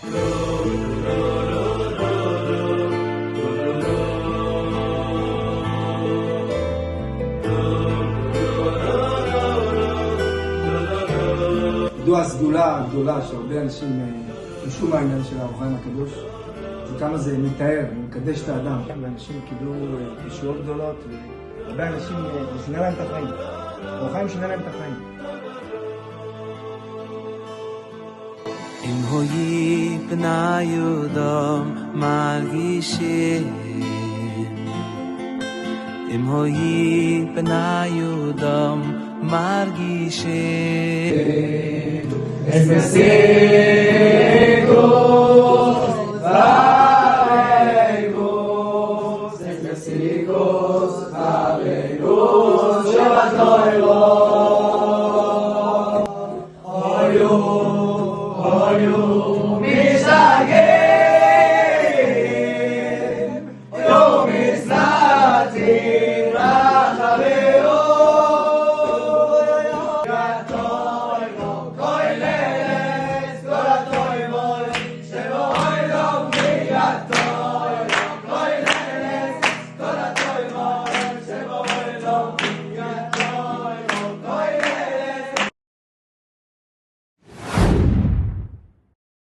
ידוע הסגולה הגדולה שהרבה אנשים משום העניין של האור החיים הקדוש, וכמה זה מתאר, מקדש את האדם, ואנשים קיבלו ישועות גדולות, והרבה אנשים שינה להם את החיים. האור החיים שינה להם את החיים. אם הוי פני אדם מרגישים, אם הוי פני אדם מרגישים, es